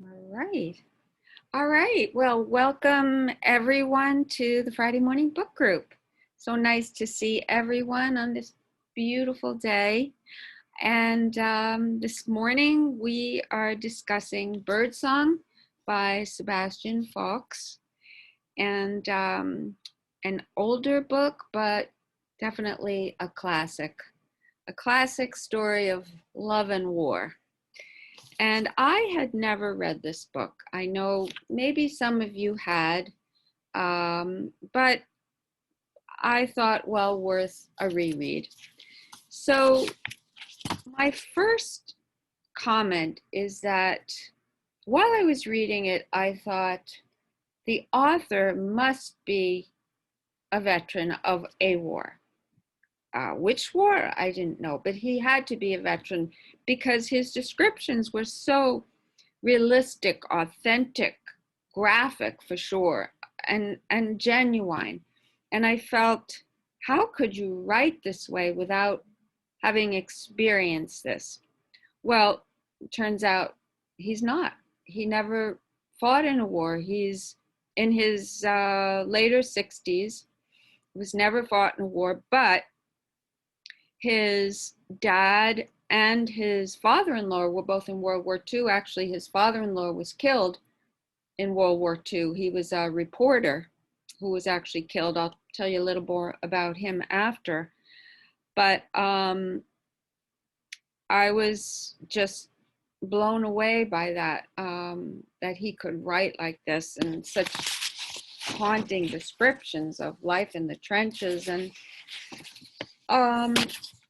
All right. All right. Well, welcome everyone to the Friday Morning Book Group. So nice to see everyone on this beautiful day. And this morning we are discussing Birdsong by Sebastian Fox. And an older book, but definitely a classic story of love and war. And I had never read this book. I know maybe some of you had, but I thought, well, worth a reread. So my first comment is that while I was reading it, I thought the author must be a veteran of a war. Which war? I didn't know, but he had to be a veteran because his descriptions were so realistic, authentic, graphic for sure, and genuine. And I felt, how could you write this way without having experienced this? Well, it turns out he's not. He never fought in a war. He's in his later 60s. He was never fought in a war, but his dad and his father-in-law were both in World War II. Actually, his father-in-law was killed in World War II. He was a reporter who was actually killed. I'll tell you a little more about him after. But I was just blown away by that, that he could write like this and such haunting descriptions of life in the trenches and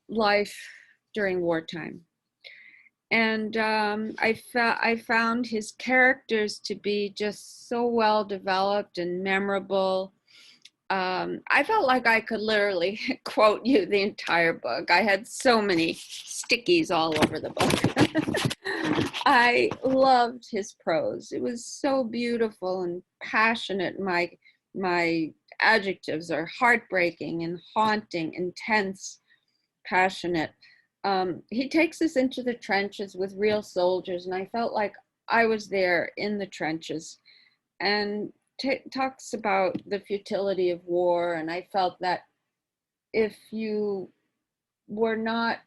life during wartime. And I found his characters to be just so well developed and memorable. I felt like I could literally quote you the entire book. I had so many stickies all over the book. I loved his prose. It was so beautiful and passionate. My adjectives are heartbreaking and haunting, intense, passionate. He takes us into the trenches with real soldiers, and I felt like I was there in the trenches, and talks about the futility of war. And I felt that if you were not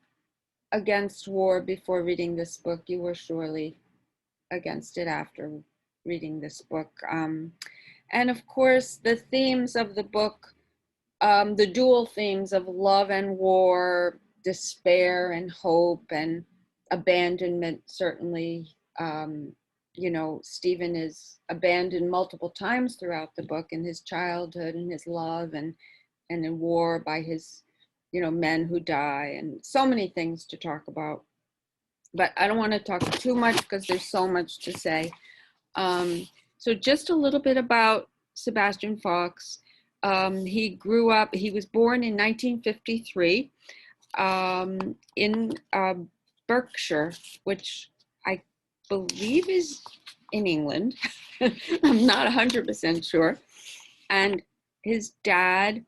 against war before reading this book, you were surely against it after reading this book. And of course, the themes of the book, the dual themes of love and war, despair and hope and abandonment, certainly. You know, Stephen is abandoned multiple times throughout the book in his childhood and his love, and in war by his, men who die, and so many things to talk about. But I don't want to talk too much because there's so much to say. So just a little bit about Sebastian Fox. He was born in 1953 in Berkshire, which I believe is in England. I'm not 100% sure. And his dad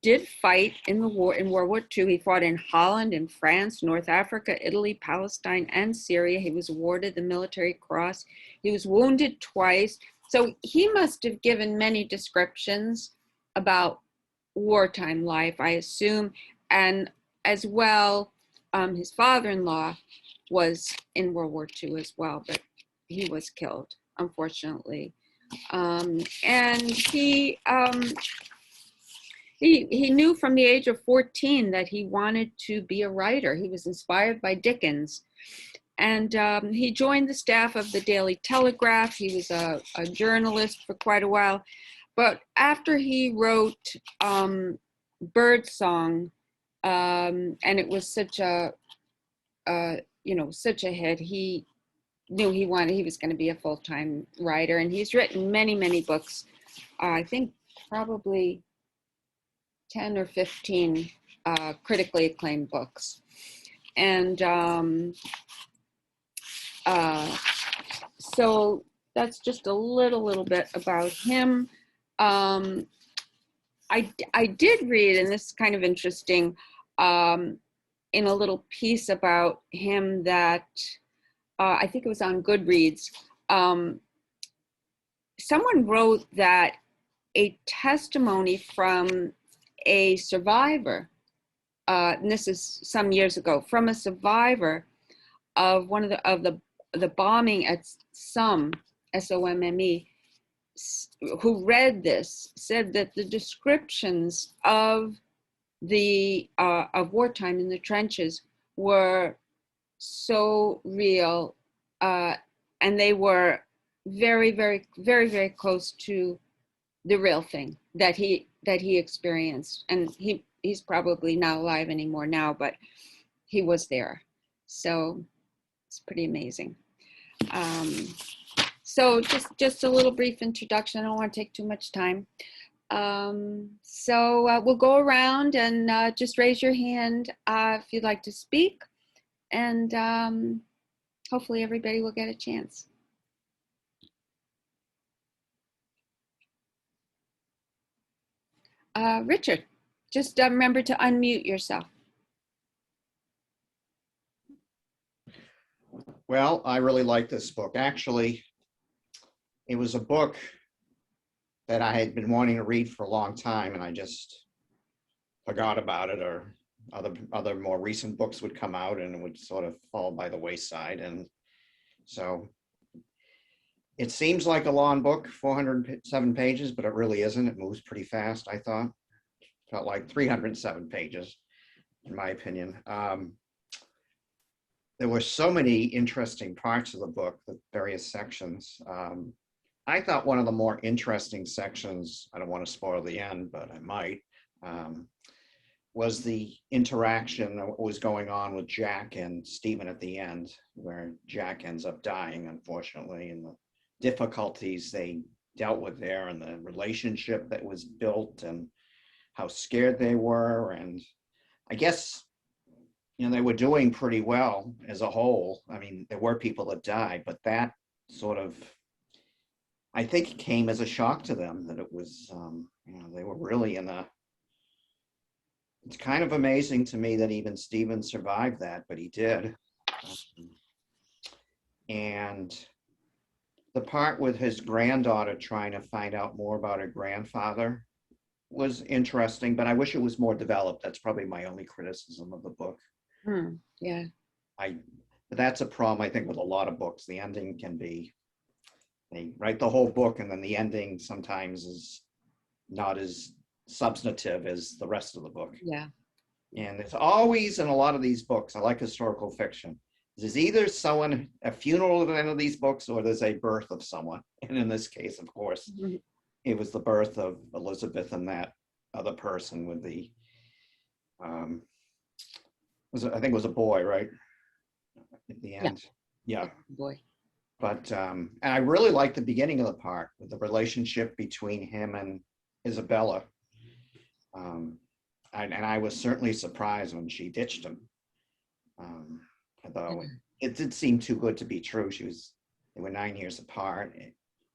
did fight in the war, in World War II. He fought in Holland, in France, North Africa, Italy, Palestine, and Syria. He was awarded the Military Cross. He was wounded twice. So he must have given many descriptions about wartime life, I assume. And as well, his father-in-law was in World War II as well, but he was killed, unfortunately. And he knew from the age of 14 that he wanted to be a writer. He was inspired by Dickens. And he joined the staff of the Daily Telegraph. He was a journalist for quite a while. But after he wrote Birdsong, and it was such a hit, he knew he was going to be a full-time writer. And he's written many, many books. I think probably 10 or 15 critically acclaimed books. And so that's just a little bit about him. I did read, and this is kind of interesting, in a little piece about him, that I think it was on Goodreads. Um, Someone wrote that a testimony from a survivor, and this is some years ago, from a survivor of one of the bombing at SOMME, who read this, said that the descriptions of wartime in the trenches were so real, and they were very, very, very, very close to the real thing that he experienced. And he's probably not alive anymore now, but he was there. So it's pretty amazing. So just a little brief introduction. I don't want to take too much time. So we'll go around and just raise your hand if you'd like to speak, and hopefully everybody will get a chance. Richard, just remember to unmute yourself. Well, I really like this book. Actually, it was a book that I had been wanting to read for a long time, and I just forgot about it, or other more recent books would come out and it would sort of fall by the wayside. And so it seems like a long book, 407 pages, but it really isn't. It moves pretty fast, I thought. Felt like 307 pages, in my opinion. There were so many interesting parts of the book, the various sections. I thought one of the more interesting sections, I don't want to spoil the end, but I might, was the interaction of what was going on with Jack and Stephen at the end, where Jack ends up dying, unfortunately, and the difficulties they dealt with there, and the relationship that was built, and how scared they were. And I guess, they were doing pretty well as a whole. I mean, there were people that died, but that sort of, I think it came as a shock to them that it was, they were really it's kind of amazing to me that even Stephen survived that, but he did. And the part with his granddaughter trying to find out more about her grandfather was interesting, but I wish it was more developed. That's probably my only criticism of the book. Yeah. But that's a problem, I think, with a lot of books. The ending can be, they write the whole book and then the ending sometimes is not as substantive as the rest of the book. Yeah. And it's always in a lot of these books, I like historical fiction, there's either a funeral at the end of these books, or there's a birth of someone. And in this case, of course, it was the birth of Elizabeth and that other person with the, I think it was a boy, right? At the end. Yeah. Boy. But, and I really liked the beginning of the part with the relationship between him and Isabella. And I was certainly surprised when she ditched him. Although it did seem too good to be true. They were 9 years apart,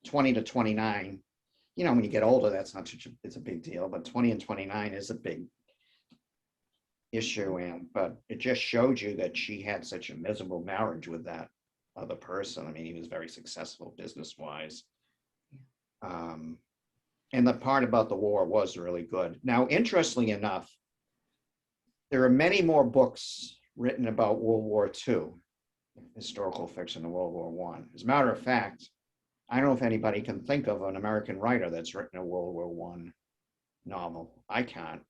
20 to 29. When you get older, that's not such it's a big deal, but 20 and 29 is a big issue. But it just showed you that she had such a miserable marriage with that other person. I mean, he was very successful business-wise. And the part about the war was really good. Now, interestingly enough, there are many more books written about World War II, historical fiction, than World War I. As a matter of fact, I don't know if anybody can think of an American writer that's written a World War I novel. I can't.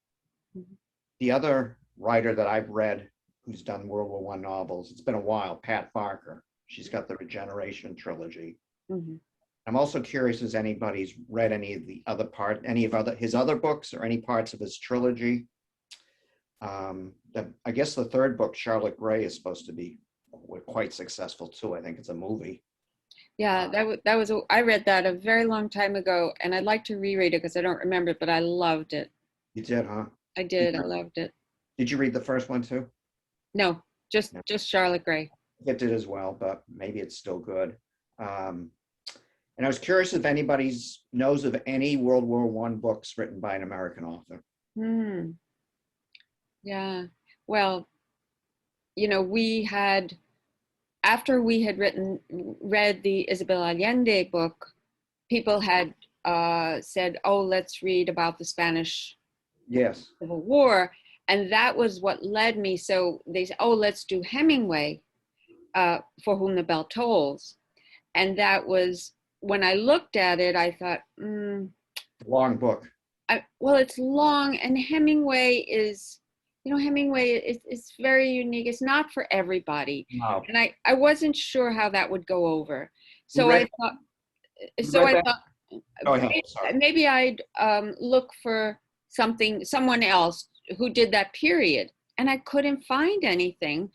The other writer that I've read who's done World War I novels, it's been a while, Pat Barker. She's got the Regeneration trilogy. I'm also curious, has anybody's read any of the other his other books, or any parts of his trilogy? I guess the third book, Charlotte Gray, is supposed to be quite successful too. I think it's a movie. Yeah, I read that a very long time ago, and I'd like to reread it because I don't remember it, but I loved it. You did, huh? I did. I loved it. Did you read the first one too? No, just Charlotte Gray. It did as well, but maybe it's still good. And I was curious if anybody knows of any World War I books written by an American author. Yeah. Well, we had after we had read the Isabel Allende book, people had said, "Oh, let's read about the Spanish Yes. Civil War," and that was what led me. So they said, "Oh, let's do Hemingway, For Whom the Bell Tolls," and that was when I looked at it. I thought, Long book. well, it's long, and Hemingway is, Hemingway is very unique. It's not for everybody, No. and I wasn't sure how that would go over. You So read, So I thought go ahead. Sorry. maybe I'd look for someone else who did that period, and I couldn't find anything.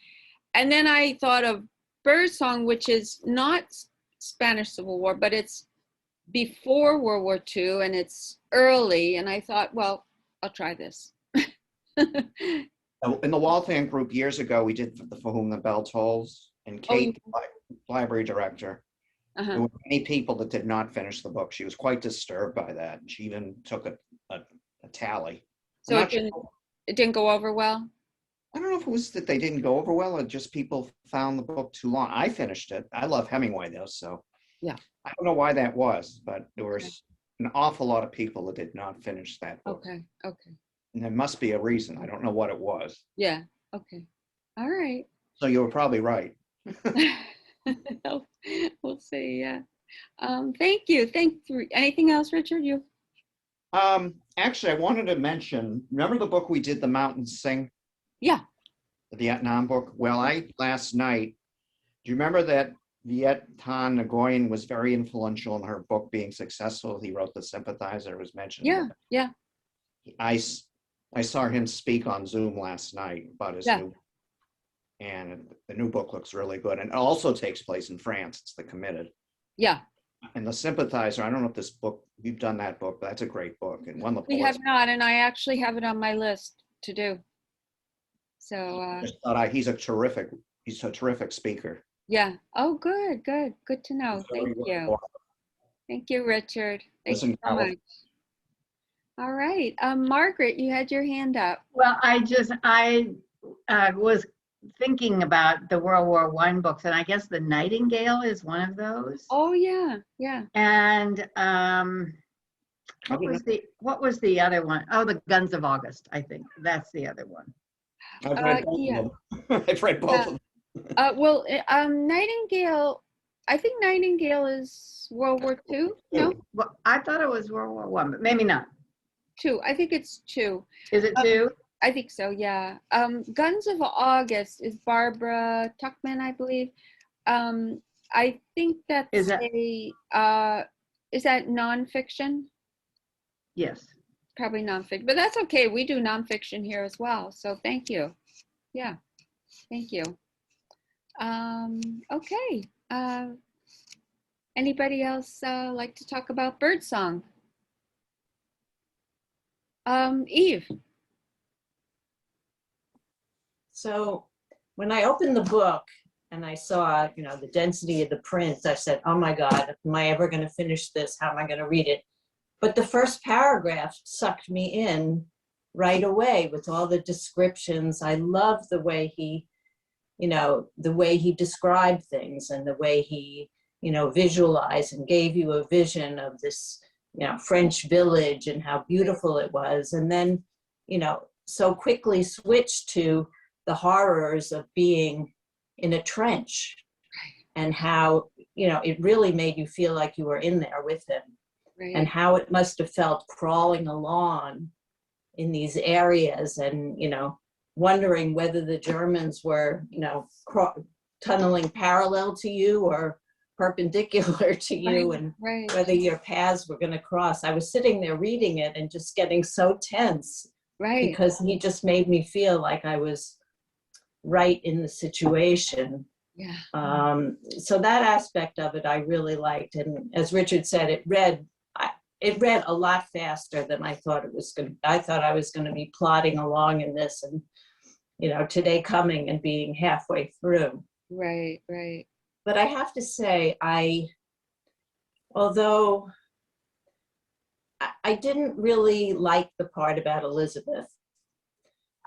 And then I thought of Birdsong, which is not Spanish Civil War, but it's before World War II and it's early. And I thought, well, I'll try this. In the Waltham group years ago, we did the For Whom the Bell Tolls, and Kate, library director, there were many people that did not finish the book. She was quite disturbed by that. She even took a tally. So it didn't go over well? I don't know if it was that they didn't go over well or just people found the book too long. I finished it. I love Hemingway though, so yeah. I don't know why that was, but there was an awful lot of people that did not finish that book. Okay. And there must be a reason. I don't know what it was. Yeah, okay. All right. So you were probably right. We'll see, yeah. Thank you. Anything else, Richard? Actually, I wanted to mention, remember the book we did, The Mountains Sing? Yeah. The Vietnam book? Well, last night, do you remember that Viet Thanh Nguyen was very influential in her book being successful? He wrote The Sympathizer, it was mentioned. Yeah. I saw him speak on Zoom last night about his new, and the new book looks really good. And it also takes place in France. It's The Committed. Yeah. And The Sympathizer, I don't know if this book, you've done that book, but that's a great book. And one of the We have not, and I actually have it on my list to do. So he's a terrific speaker. Yeah. Oh, good to know. Thank you. Thank you, Richard. Thank you so much. All right. Margaret, you had your hand up. Well, I was thinking about the World War I books, and I guess the Nightingale is one of those. Oh yeah. And what was the other one? Oh, the Guns of August, I think. That's the other one. I've read both of them. I've read both of them. Well, Nightingale, I think Nightingale is World War II. No? Well, I thought it was World War I, but maybe not. 2. I think it's 2. Is it 2? I think so, yeah. Guns of August is Barbara Tuchman, I believe. I think that's is that nonfiction? Yes. Probably nonfiction, but that's okay. We do nonfiction here as well. So thank you. Yeah, thank you. Okay. Anybody else like to talk about Birdsong? Eve. So when I opened the book and I saw, the density of the print, I said, oh my God, am I ever going to finish this? How am I going to read it? But the first paragraph sucked me in right away with all the descriptions. I love the way he, described things and the way he, visualized and gave you a vision of this, French village and how beautiful it was. And then, so quickly switched to the horrors of being in a trench and how, it really made you feel like you were in there with him. Right. And how it must have felt crawling along in these areas and, wondering whether the Germans were, tunneling parallel to you or perpendicular to you, and whether your paths were going to cross. I was sitting there reading it and just getting so tense because he just made me feel like I was right in the situation. Yeah. So that aspect of it I really liked. And as Richard said, it read a lot faster than I thought it was going to. I thought I was going to be plodding along in this and, today coming and being halfway through. Right. But I have to say, although I didn't really like the part about Elizabeth,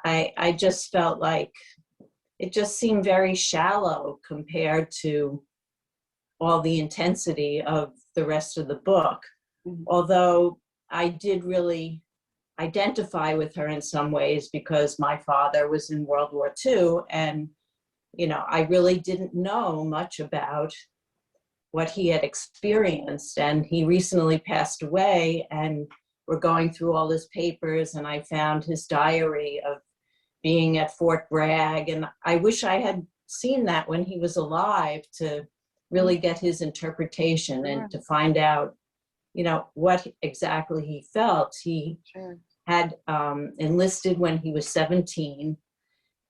I just felt like it just seemed very shallow compared to all the intensity of the rest of the book. Mhm. Although I did really identify with her in some ways because my father was in World War II, and I really didn't know much about what he had experienced, and he recently passed away, and we're going through all his papers, and I found his diary of being at Fort Bragg, and I wish I had seen that when he was alive to really get his interpretation Sure. and to find out what exactly he felt. He Sure. had enlisted when he was 17,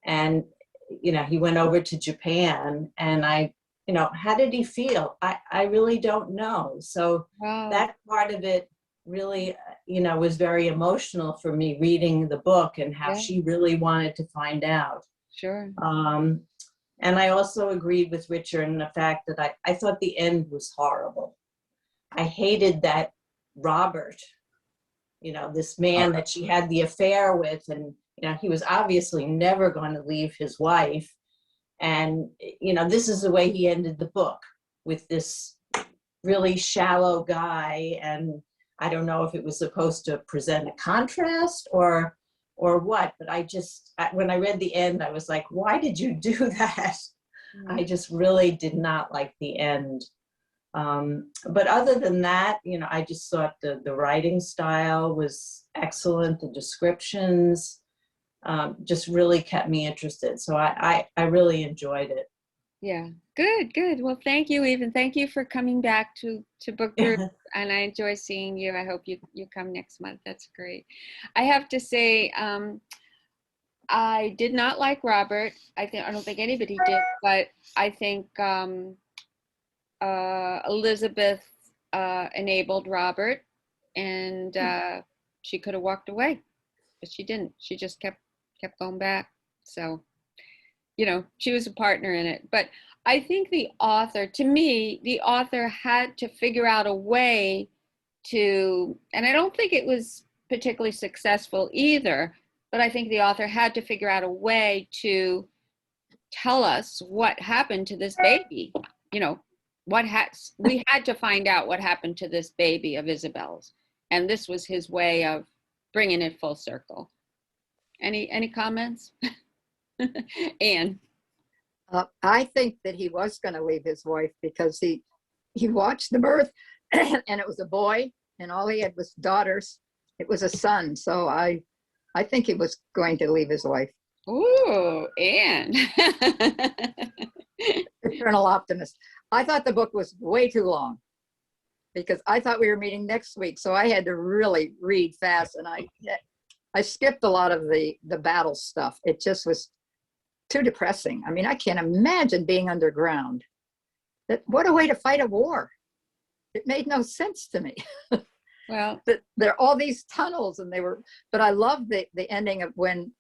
and he went over to Japan, and how did he feel? I really don't know. So Wow. that part of it really was very emotional for me, reading the book and how Yeah. she really wanted to find out. Sure. And I also agreed with Richard in the fact that I thought the end was horrible. I hated that Robert, this man that she had the affair with, and he was obviously never going to leave his wife. And this is the way he ended the book, with this really shallow guy. And I don't know if it was supposed to present a contrast or what, but when I read the end, I was like, why did you do that? I just really did not like the end. But other than that, I just thought the writing style was excellent. The descriptions just really kept me interested. So I really enjoyed it. Yeah. Good. Well, thank you, Eve, and thank you for coming back to Book Group. And I enjoy seeing you. I hope you come next month. That's great. I have to say, I did not like Robert. I don't think anybody did, but I think Elizabeth enabled Robert, and she could have walked away, but she didn't. She just kept going back. So, she was a partner in it. But I think the author had to figure out a way to, and I don't think it was particularly successful either, but I think the author had to figure out a way to tell us what happened to this baby. We had to find out what happened to this baby of Isabel's, and this was his way of bringing it full circle. Any comments? Anne? I think that he was going to leave his wife because he watched the birth and it was a boy and all he had was daughters. It was a son. So I think he was going to leave his wife. Ooh, Anne. Eternal optimist. I thought the book was way too long because I thought we were meeting next week. So I had to really read fast, and I skipped a lot of the battle stuff. It just was too depressing. I mean, I can't imagine being underground. What a way to fight a war. It made no sense to me. Well, there are all these tunnels, but I love the ending of when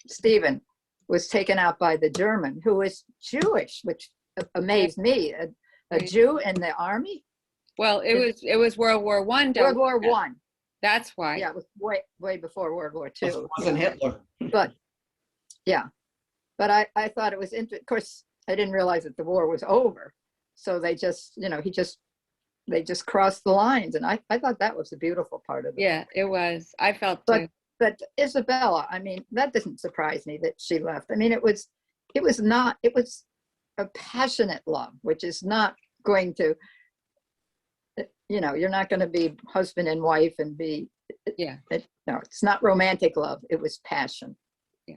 Stephen was taken out by the German, who was Jewish, which amazed me. A Jew in the army. Well, it was World War I. World War I. That's why. Yeah, it was way before World War II. It wasn't Hitler. But yeah, but I thought it was interesting. Of course, I didn't realize that the war was over. So they just, they just crossed the lines, and I thought that was the beautiful part of it. Yeah, it was. I felt too. But Isabella, I mean, that doesn't surprise me that she left. I mean, it was a passionate love, which is not going to, you're not going to be husband and wife and be, no, it's not romantic love. It was passion. Yeah.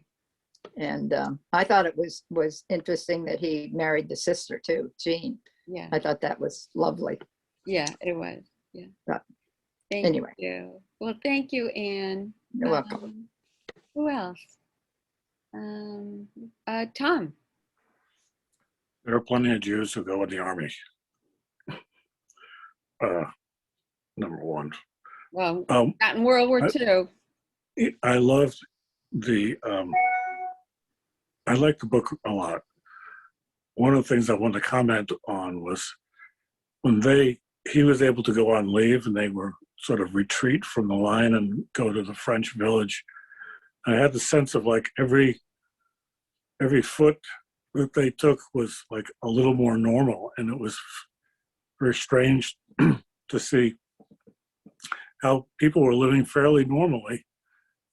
And I thought it was interesting that he married the sister too, Jean. Yeah. I thought that was lovely. Yeah, it was. Yeah. But Thank anyway. you. Well, thank you, Anne. You're welcome. Who else? Tom. There are plenty of Jews who go in the army. Number one. Well, not in World War II. I loved I liked the book a lot. One of the things I wanted to comment on was when he was able to go on leave and they were sort of retreat from the line and go to the French village. I had the sense of like every every foot that they took was like a little more normal, and it was very strange to see how people were living fairly normally,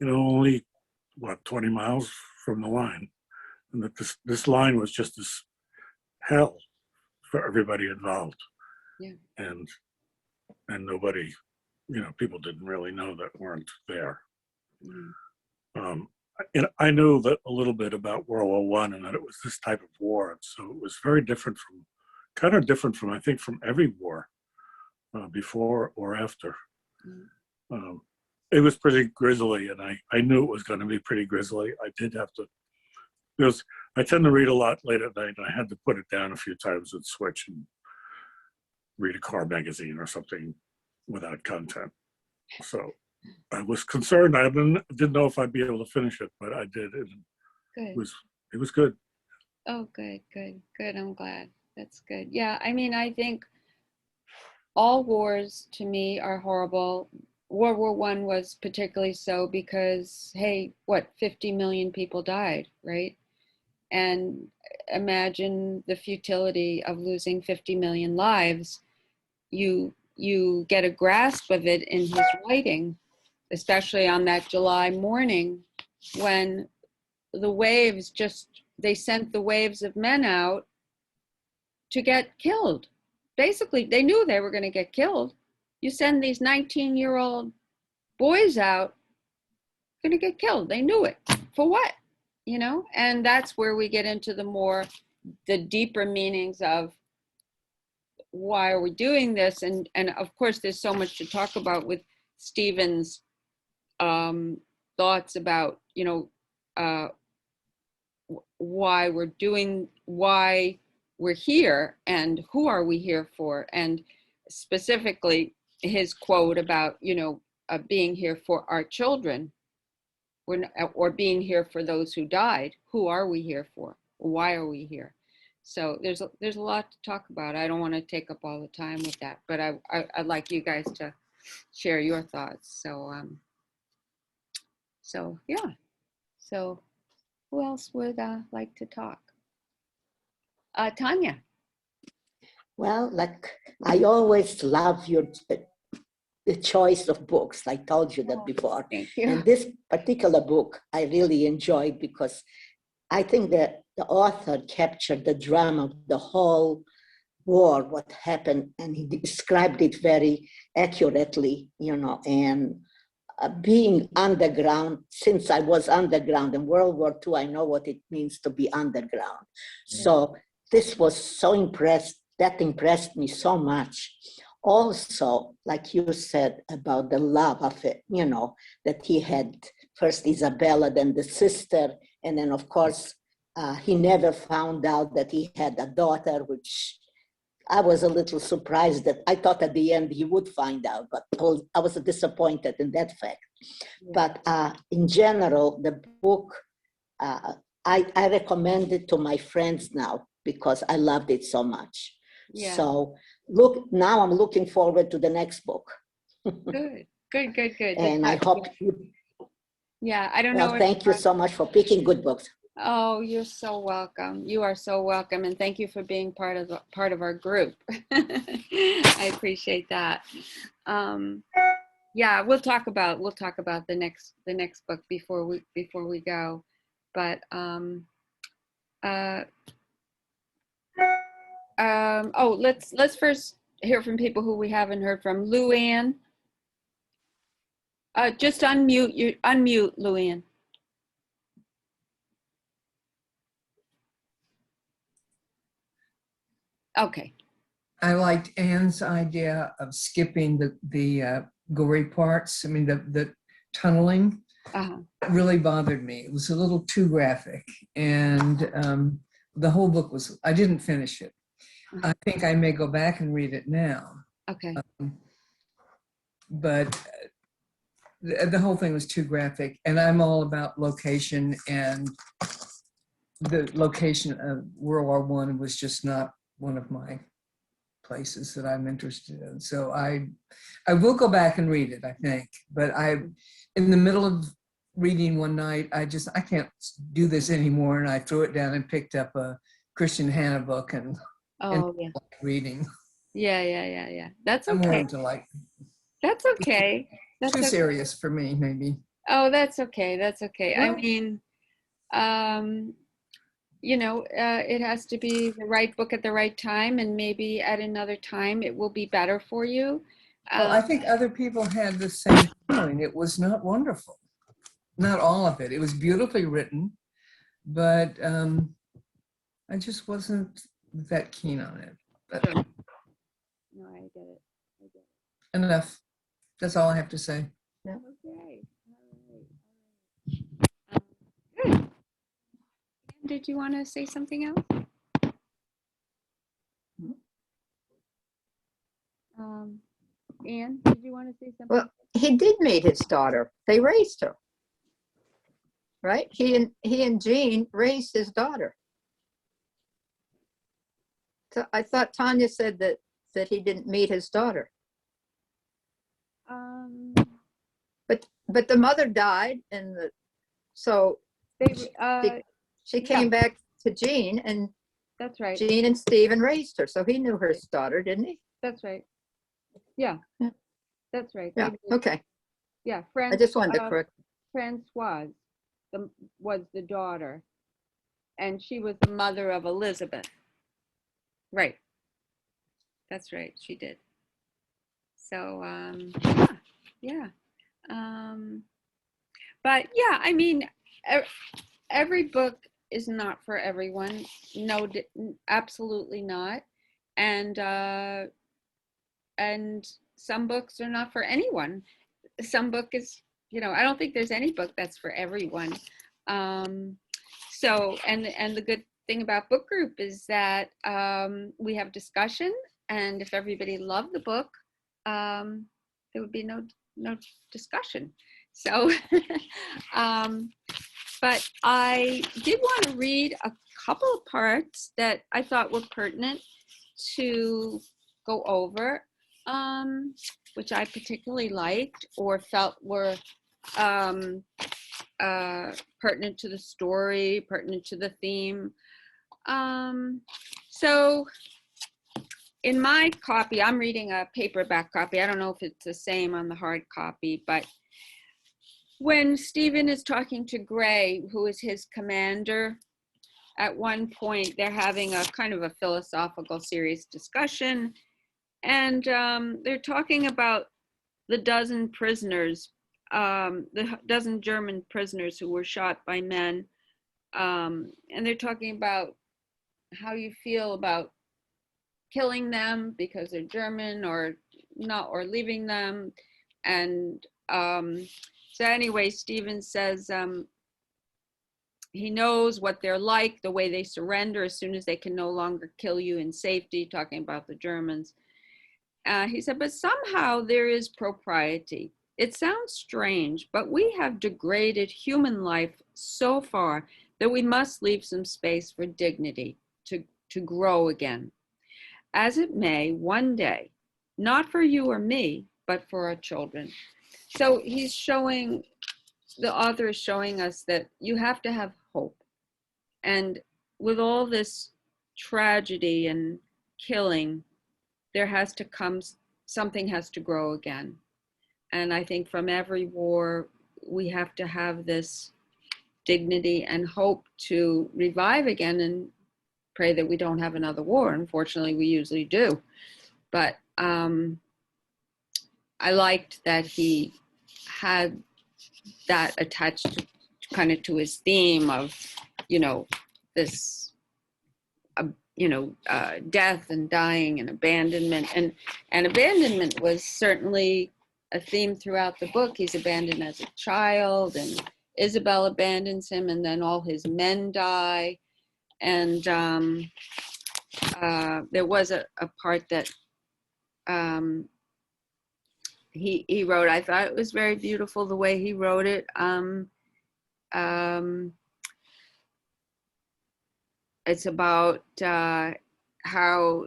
only what, 20 miles from the line, and that this line was just this hell for everybody involved. Yeah. And nobody, people didn't really know that weren't there. And I knew that a little bit about World War One, and that it was this type of war, and so it was very different from I think from every war before or after. It was pretty grisly, and I knew it was going to be pretty grisly. I did have to, because I tend to read a lot late at night, and I had to put it down a few times and switch and read a car magazine or something without content. So I was concerned. I didn't know if I'd be able to finish it, but I did. Good. It was good. Oh, good. I'm glad. That's good. Yeah, I mean, I think all wars to me are horrible. World War One was particularly so because, hey, 50 million people died, right? And imagine the futility of losing 50 million lives. You get a grasp of it in his writing, especially on that July morning when the waves they sent the waves of men out to get killed. Basically, they knew they were going to get killed. You send these 19-year-old boys out, going to get killed. They knew it. For what? And that's where we get into the deeper meanings of why are we doing this? And of course, there's so much to talk about with Stephen's thoughts about, why we're here and who are we here for? And specifically his quote about, being here for our children, or being here for those who died. Who are we here for? Why are we here? So there's a lot to talk about. I don't want to take up all the time with that, but I'd like you guys to share your thoughts. So yeah. So who else would like to talk? Tanya. Well, like I always love the choice of books. I told you that before. Thank you. And this particular book I really enjoyed because I think that the author captured the drama of the whole war, what happened, and he described it very accurately, and being underground, since I was underground in World War II, I know what it means to be underground. So this was so that impressed me so much. Also, like you said about the love of it, that he had first Isabella, then the sister, and then of course, he never found out that he had a daughter, which I was a little surprised that I thought at the end he would find out, but I was disappointed in that fact. Yeah. But in general, the book, I recommend it to my friends now because I loved it so much. Yeah. So now I'm looking forward to the next book. Good. And I hope you. Yeah, I don't know. Well, thank you so much for picking good books. Oh, you're so welcome. You are so welcome, and thank you for being part of our group. I appreciate that. Yeah, we'll talk about the next book before we go, but let's first hear from people who we haven't heard from. Luann, just unmute Luann. Okay. I liked Anne's idea of skipping the gory parts. I mean, the tunneling really bothered me. It was a little too graphic, and the whole book was. I didn't finish it. I think I may go back and read it now. Okay. But the whole thing was too graphic, and I'm all about location, and the location of World War I was just not one of my places that I'm interested in. So I will go back and read it, I think. But in the middle of reading one night, I can't do this anymore. And I threw it down and picked up a Christian Hannah book and Oh, yeah. reading. Yeah. That's I'm more okay. into like That's okay. That's too okay. serious for me, maybe. Oh, that's okay. That's okay. I Well- mean, it has to be the right book at the right time, and maybe at another time it will be better for you. Well, I think other people had the same feeling. It was not wonderful. Not all of it. It was beautifully written, but I just wasn't that keen on it. But Sure. No, I get it. enough. That's all I have to say. Okay. All right. Good. Did you want to say something else? Anne, did you want to say something? Well, he did meet his daughter. They raised her, right? He and Jean raised his daughter. So I thought Tanya said that he didn't meet his daughter. But the mother died, and so she came back to Jean, and That's right. Jean and Stephen raised her. So he knew her daughter, didn't he? That's right. Yeah. Yeah. That's right. Yeah. They did. Okay. Yeah. I just wanted to correct. Francoise was the daughter, and she was the mother of Elizabeth. Right. That's right. She did. So, yeah. But yeah, I mean, every book is not for everyone. No, absolutely not. And some books are not for anyone. Some book is, I don't think there's any book that's for everyone. So, and the good thing about book group is that we have discussion, and if everybody loved the book, there would be no discussion. So, but I did want to read a couple of parts that I thought were pertinent to go over, which I particularly liked or felt were pertinent to the story, pertinent to the theme. So in my copy, I'm reading a paperback copy. I don't know if it's the same on the hard copy, but when Stephen is talking to Gray, who is his commander, at one point they're having a kind of a philosophical, serious discussion, and they're talking about the dozen prisoners, the dozen German prisoners who were shot by men, and they're talking about how you feel about killing them because they're German or not, or leaving them. And so anyway, Stephen says he knows what they're like, the way they surrender as soon as they can no longer kill you in safety, talking about the Germans. He said, but somehow there is propriety. It sounds strange, but we have degraded human life so far that we must leave some space for dignity to grow again. As it may one day, not for you or me, but for our children. So he's showing, the author is showing us that you have to have hope. And with all this tragedy and killing, there has to come, something has to grow again. And I think from every war, we have to have this dignity and hope to revive again, and pray that we don't have another war. Unfortunately, we usually do. But I liked that he had that attached kind of to his theme of, this, death and dying and abandonment. And abandonment was certainly a theme throughout the book. He's abandoned as a child, and Isabel abandons him, and then all his men die. And there was a part that he wrote. I thought it was very beautiful the way he wrote it. It's about how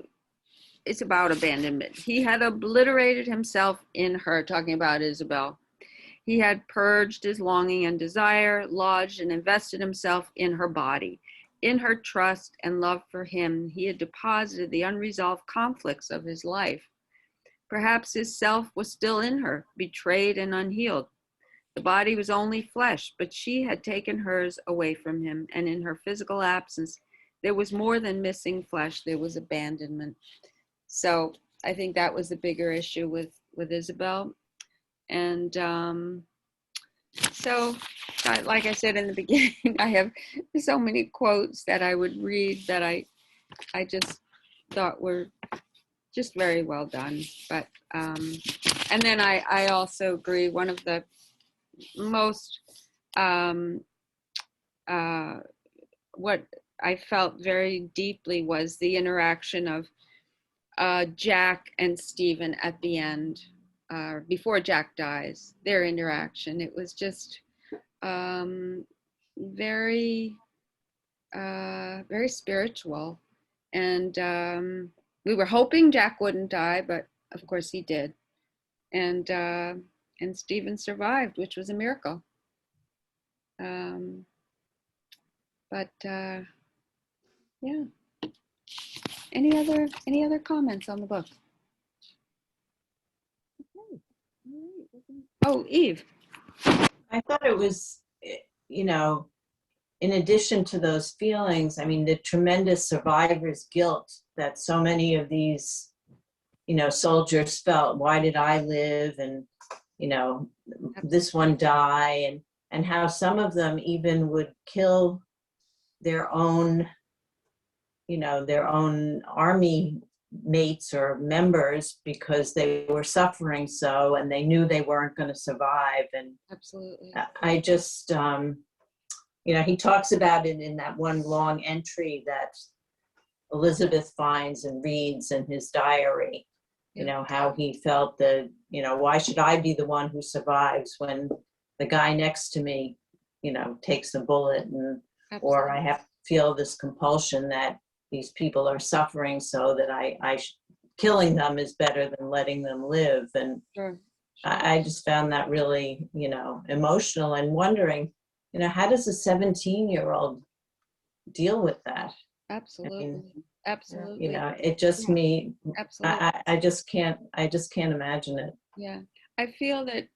it's about abandonment. He had obliterated himself in her, talking about Isabel. He had purged his longing and desire, lodged and invested himself in her body. In her trust and love for him, he had deposited the unresolved conflicts of his life. Perhaps his self was still in her, betrayed and unhealed. The body was only flesh, but she had taken hers away from him, and in her physical absence, there was more than missing flesh, there was abandonment. So I think that was the bigger issue with Isabel. And so, like I said in the beginning, I have so many quotes that I would read that I just thought were just very well done. But and then I also agree, one of the most what I felt very deeply was the interaction of Jack and Stephen at the end, before Jack dies, their interaction. It was just very, very spiritual. And we were hoping Jack wouldn't die, but of course he did. And Stephen survived, which was a miracle. Yeah. Any other comments on the book? Okay. All right. Oh, Eve. I thought it was, you know, in addition to those feelings, I mean, the tremendous survivor's guilt that so many of these, you know, soldiers felt. Why did I live? And, you know, this one die, and how some of them even would kill their own, you know, their own army mates or members because they were suffering so, and they knew they weren't going to survive. And Absolutely. I just, you know, he talks about it in that one long entry that Elizabeth finds and reads in his diary, you know, how he felt that, you know, why should I be the one who survives when the guy next to me, you know, takes a bullet, and or I have to feel this compulsion that these people are suffering so that killing them is better than letting them live. And Sure. I just found that really, you know, emotional, and wondering, you know, how does a 17-year-old deal with that? Absolutely. I mean, Absolutely. you know, it just me, Absolutely. I just can't imagine it. Yeah. I feel that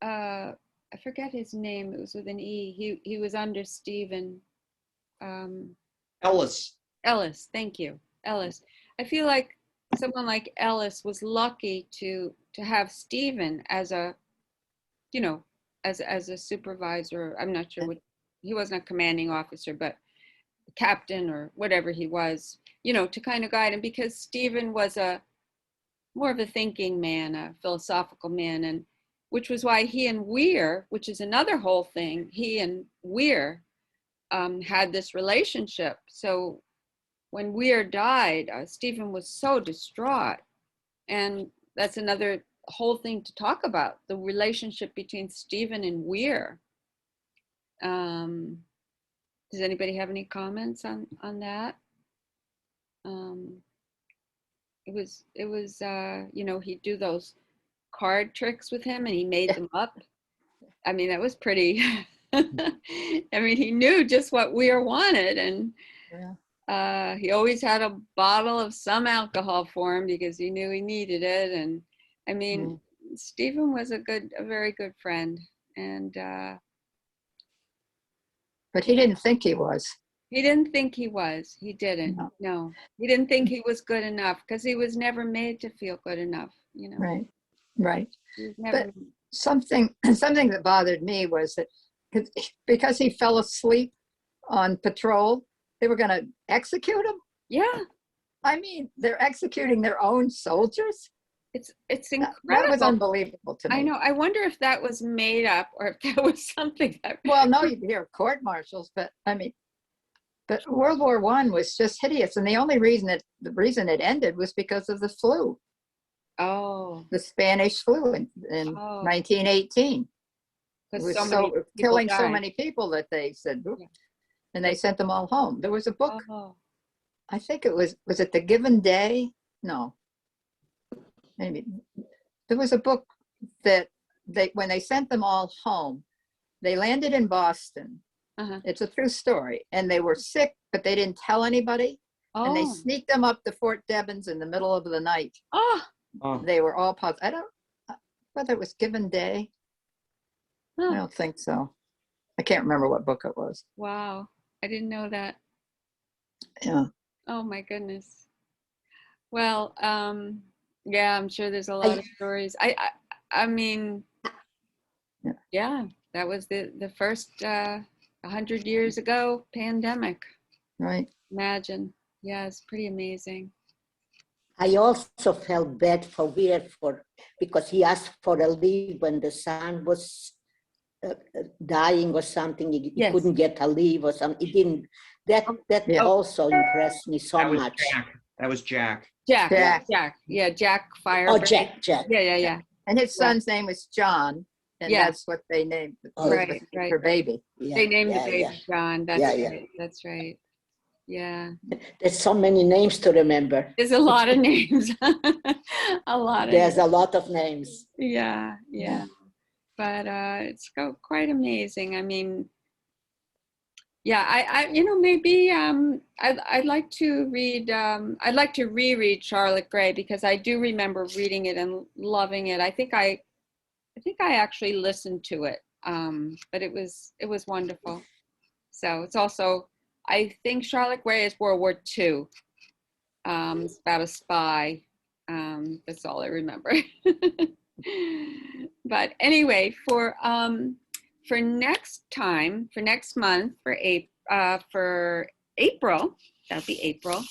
I forget his name. It was with an E. He was under Stephen. Ellis. Ellis. Thank you, Ellis. I feel like someone like Ellis was lucky to have Stephen as a, you know, as a supervisor. I'm not sure what, he wasn't a commanding officer, but captain or whatever he was, you know, to kind of guide him, because Stephen was more of a thinking man, a philosophical man, and which was why he and Weir, which is another whole thing, he and Weir had this relationship. So when Weir died, Stephen was so distraught. And that's another whole thing to talk about, the relationship between Stephen and Weir. Does anybody have any comments on that? It was you know, he'd do those card tricks with him and he made them up. I mean, that was pretty, I mean, he knew just what Weir wanted, and he always had a bottle of some alcohol for him because he knew he needed it. And I mean, Stephen was a very good friend. And but he didn't think he was. He didn't think he was. He didn't. No. He didn't think he was good enough, because he was never made to feel good enough, you know. Right. He was never. But something that bothered me was that because he fell asleep on patrol, they were going to execute him. Yeah. I mean, they're executing their own soldiers. It's incredible. That was unbelievable to me. I know. I wonder if that was made up or if that was something that. Well, no, you hear court martials, but I mean, but World War I was just hideous, and the only reason the reason it ended was because of the flu. Oh. The Spanish flu in 1918. It was killing so many people that they said, and they sent them all home. There was a book. I think it was it The Given Day? No. Maybe there was a book that when they sent them all home, they landed in Boston. It's a true story. And they were sick, but they didn't tell anybody. And they sneaked them up to Fort Devens in the middle of the night. They were all positive. I don't whether it was Given Day. I don't think so. I can't remember what book it was. Wow. I didn't know that. Yeah. Oh my goodness. Well, yeah, I'm sure there's a lot of stories. I mean, yeah, that was the first 100 years ago pandemic. Right. Imagine. Yeah, it's pretty amazing. I also felt bad for Weir because he asked for a leave when the son was dying or something. He Yes. couldn't get a leave or something. He didn't. That also impressed me so That was much. Jack. That was Jack. Jack. Yeah, Jack Firebird. Oh, Jack. Yeah. And his son's name was John, and that's what they named Right. her baby. Yeah, They named the baby yeah. John. That's right. That's right. Yeah. There's so many names to remember. There's a lot of names. A lot of There's names. a lot of names. Yeah. But it's quite amazing. I mean, yeah, I maybe I'd like to read I'd like to reread Charlotte Gray, because I do remember reading it and loving it. I think I actually listened to it, but it was wonderful. So it's also, I think Charlotte Gray is World War II. It's about a spy. That's all I remember. But anyway, for next month, for April, that'll be April,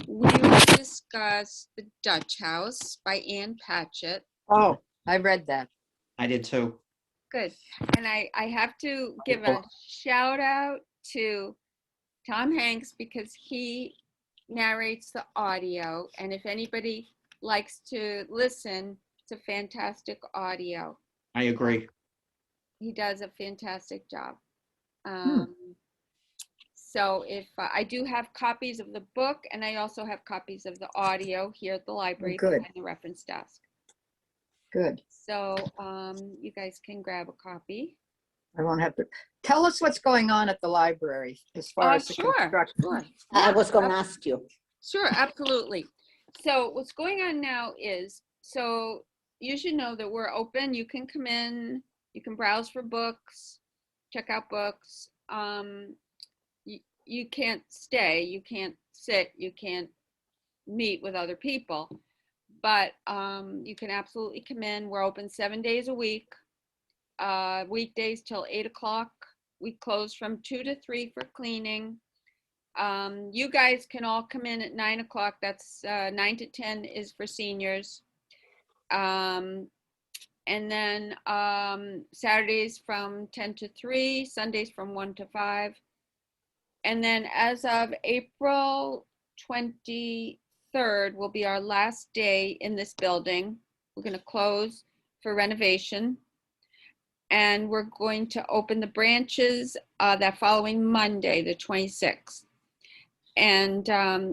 we will discuss The Dutch House by Anne Patchett. Oh, I read that. I did too. Good. And I have to give a shout out to Tom Hanks, because he narrates the audio. And if anybody likes to listen, it's a fantastic audio. I agree. He does a fantastic job. So if I do have copies of the book, and I also have copies of the audio here at the library behind the reference desk. Good. So you guys can grab a copy. I won't have to. Tell us what's going on at the library as far as the construction. Sure. I was going to ask you. Sure, absolutely. So what's going on now is, so you should know that we're open. You can come in, you can browse for books, check out books. You can't stay, you can't sit, you can't meet with other people, but you can absolutely come in. We're open 7 days a week, weekdays till 8 o'clock. We close from 2 to 3 for cleaning. You guys can all come in at 9 o'clock. That's 9 to 10 is for seniors. And then Saturdays from 10 to 3, Sundays from 1 to 5. And then as of April 23rd will be our last day in this building. We're going to close for renovation. And we're going to open the branches that following Monday, the 26th. And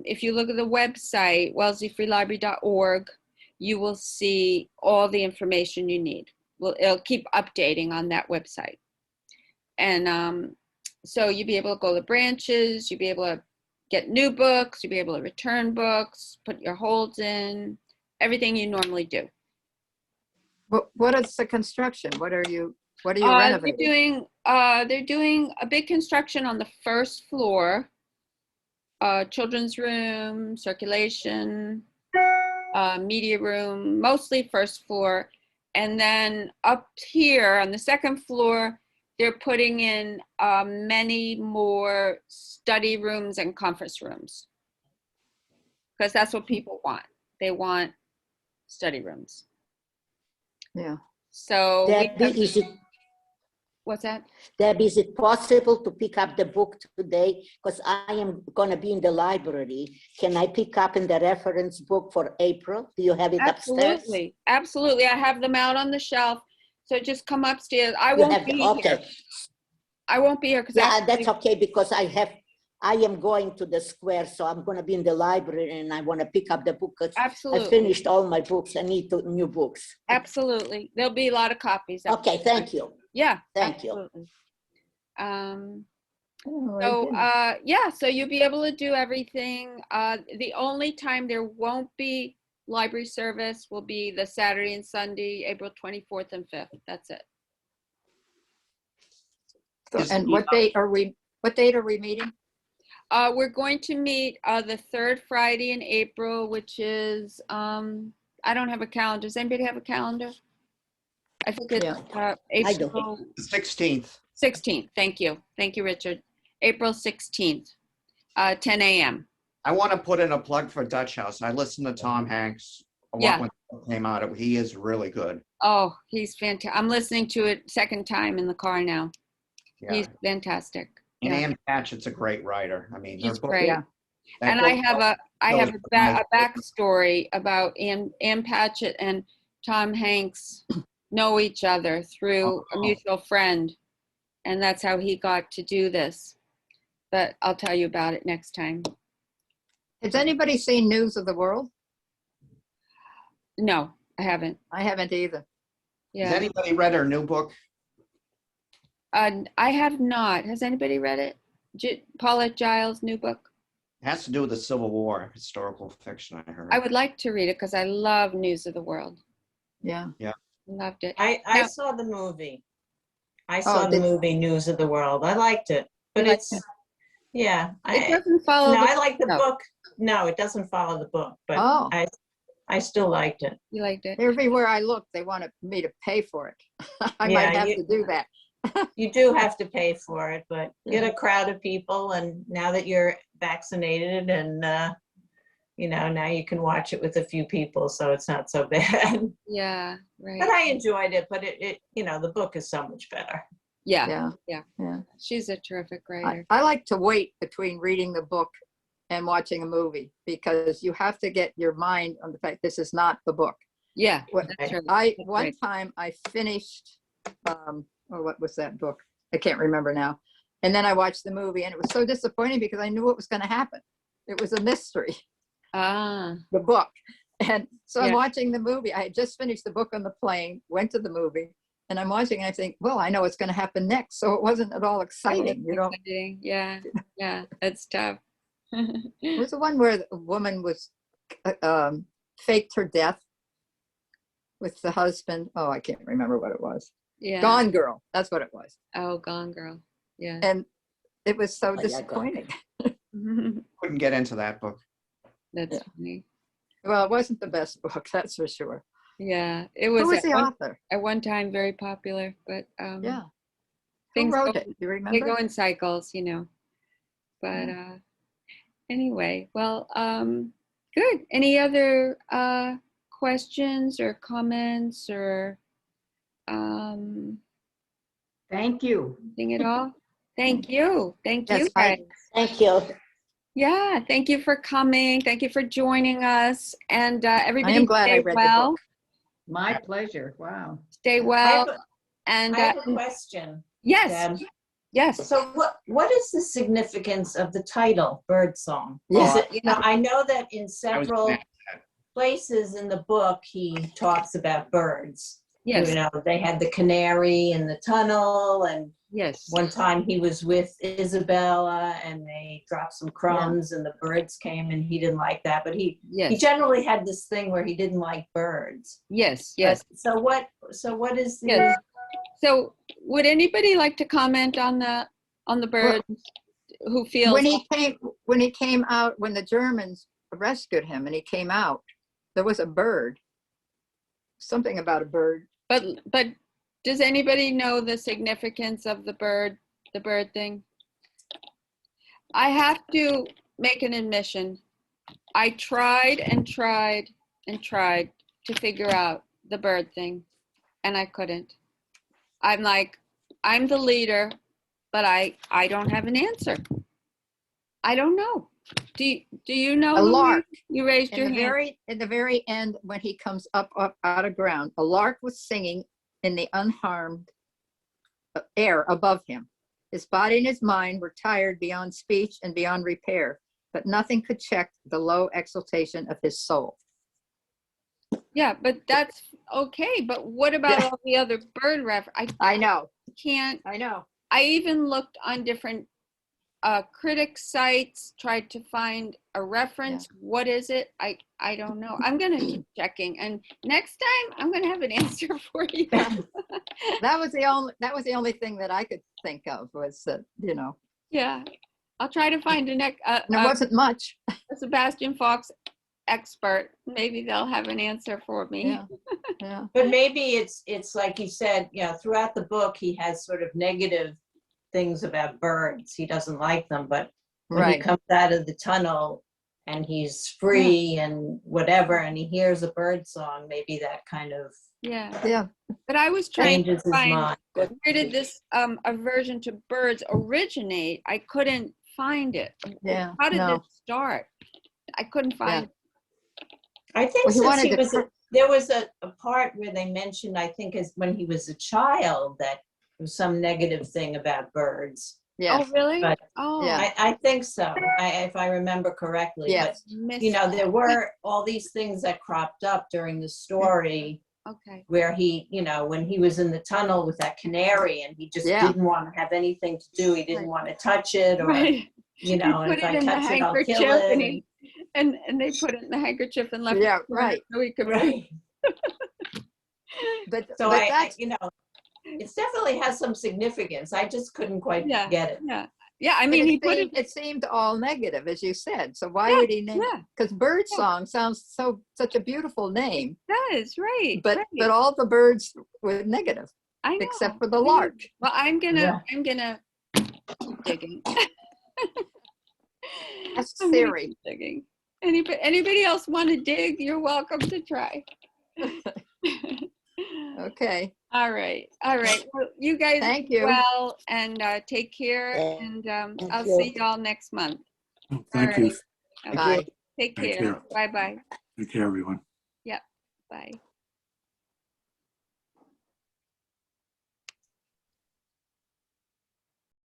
if you look at the website, wellesleyfreelibrary.org, you will see all the information you need. It'll keep updating on that website. And so you'll be able to go to the branches, you'll be able to get new books, you'll be able to return books, put your holds in, everything you normally do. What is the construction? What are you renovating? They're doing a big construction on the first floor, children's room, circulation, media room, mostly first floor. And then up here on the second floor, they're putting in many more study rooms and conference rooms, because that's what people want. They want study rooms. Yeah. So what's that? Deb, is it possible to pick up the book today? Because I am going to be in the library. Can I pick up in the reference book for April? Do you have it upstairs? Absolutely. I have them out on the shelf. So just come upstairs. I won't be here. I won't be here because that's okay, because I have I am going to the square, so I'm going to be in the library and I want to pick up the book. 'Cause I Absolutely. finished all my books. I need new books. Absolutely. There'll be a lot of copies. Okay, thank you. Yeah. Thank you. Absolutely. Oh, I So, didn't. yeah, so you'll be able to do everything. The only time there won't be library service will be the Saturday and Sunday, April 24th and 5th. That's it. So, Is and the, what date are we meeting? We're going to meet the third Friday in April, which is, I don't have a calendar. Does anybody have a calendar? I think it's Yeah. I do. April the 16th. 16th. Thank you. Thank you, Richard. April 16th, 10 a.m. I want to put in a plug for Dutch House. I listened to Tom Hanks a lot Yeah. when it came out. He is really good. Oh, he's fantastic. I'm listening to it second time in the car now. Yeah. He's fantastic. And Yeah, Ann Patchett's a great writer. I mean, her he's book, great. Yeah. that And book I have goes a backstory about Ann Patchett and Tom Hanks know each other through a mutual friend. And that's how he got to do this. But I'll tell you about it next time. Has anybody seen News of the World? No, I haven't. I haven't either. Has Yeah. anybody read her new book? I have not. Has anybody read it? Paula Giles' new book? It has to do with the Civil War, historical fiction, I heard. I would like to read it because I love News of the World. Yeah. Loved it. I Now- saw the movie. I saw the did- movie News of the World. I liked it, but You liked it's, it? yeah. It doesn't follow. No, the I like the no. book. No, it doesn't follow the book, but Oh. I still liked it. You liked it? Everywhere I look, they wanted me to pay for it. I might have to do that. You do have to pay for it, but get a crowd of people, and now that you're vaccinated and, now you can watch it with a few people, so it's not so bad. Yeah, right. But I enjoyed it, but it the book is so much better. Yeah, Yeah. she's a terrific writer. I like to wait between reading the book and watching a movie because you have to get your mind on the fact this is not the book. Yeah, What- that's right. One right. time I finished, what was that book? I can't remember now. And then I watched the movie and it was so disappointing because I knew what was going to happen. It was a mystery, the book. And so I'm Yeah. watching the movie. I had just finished the book on the plane, went to the movie, and I'm watching and I think, well, I know what's going to happen next. So it wasn't at all exciting, Exciting. Yeah, that's tough. It was the one where the woman was faked her death with the husband. Oh, I can't remember what it was. Yeah. Gone Girl. That's what it was. Oh, Gone Girl. Yeah. And it was so yeah, disappointing. Couldn't get into that book. That's Yeah. funny. Well, it wasn't the best book, that's for sure. Yeah, it Who was was the at author? one time very popular, but Yeah. Who things wrote go, it? You they remember? go in cycles, But anyway, well, good. Any other questions or comments or Thank you. anything at all? Thank you. Thank Yes, you, guys. Thank you. Yeah, thank you for coming. Thank you for joining us. And everybody I am glad I stay read the well. book. My pleasure. Wow. Stay I well. have And I have a question, yes, Deb. yes. So what is the significance of the title, Birdsong? Yeah. Is it, I know that in I was several gonna ask that. places in the book, he talks about birds. Yes, They had the canary in the tunnel, and yes. one time he was with Isabella and they dropped some crumbs and the birds came and he didn't like that. But he Yes, generally had this thing where he didn't like birds. yes, yes. But, so what is the, Yes. So would anybody like to comment on the bird who feels When he came out, when the Germans rescued him and he came out, there was a bird. Something about a bird. but does anybody know the significance of the bird thing? I have to make an admission. I tried and tried and tried to figure out the bird thing and I couldn't. I'm like, I'm the leader, but I don't have an answer. I don't know. Do you know? A Louise? lark. You raised your hand. In the very end, when he comes up out of ground, a lark was singing in the unharmed air above him. His body and his mind were tired beyond speech and beyond repair, but nothing could check the low exultation of his soul. Yeah, but that's okay. But what about all the other bird references? I know. I know. I even looked on different critic sites, tried to find a reference. Yeah. What is it? I don't know. I'm gonna keep checking, and next time I'm gonna have an answer for you. That was the only thing that I could think of was that, you know. Yeah, I'll try to find there wasn't much. A Sebastian Fox expert. Maybe they'll have an answer for me. Yeah. Yeah. But maybe it's like he said, you know, throughout the book he has sort of negative things about birds. He doesn't like them, but when he comes out of the tunnel and he's free and whatever, and he hears a bird song, maybe that kind of But I was trying to find where did this aversion to birds originate. I couldn't find it. Yeah. How did it start? I couldn't find it. I think there was a part where they mentioned, I think, as when he was a child, that there was some negative thing about birds. Yeah. Oh, really? But yeah. I think so, if I remember correctly. Yes. But, you know, there were all these things that cropped up during the story. Okay. Where he, you know, when he was in the tunnel with that canary and he just didn't want to have anything to do. He didn't want to touch it, or, you know, and if I touch it, I'll kill it. And they put it in the handkerchief and left it right. So he could But I you know, it definitely has some significance. I just couldn't quite get it. Yeah, I mean, it seemed all negative, as you said. So why would he name? Because Birdsong sounds such a beautiful name. That is right. But all the birds were negative, I know. Except for the lark. Well, I'm gonna keep digging. That's theory. Digging. Anybody else want to dig? You're welcome to try. Okay. All right. Well, you guys thank you. Well, and take care. And I'll see y'all next month. Thank you. Okay. Bye. Take care. Bye-bye. Take care, everyone. Yep. Bye.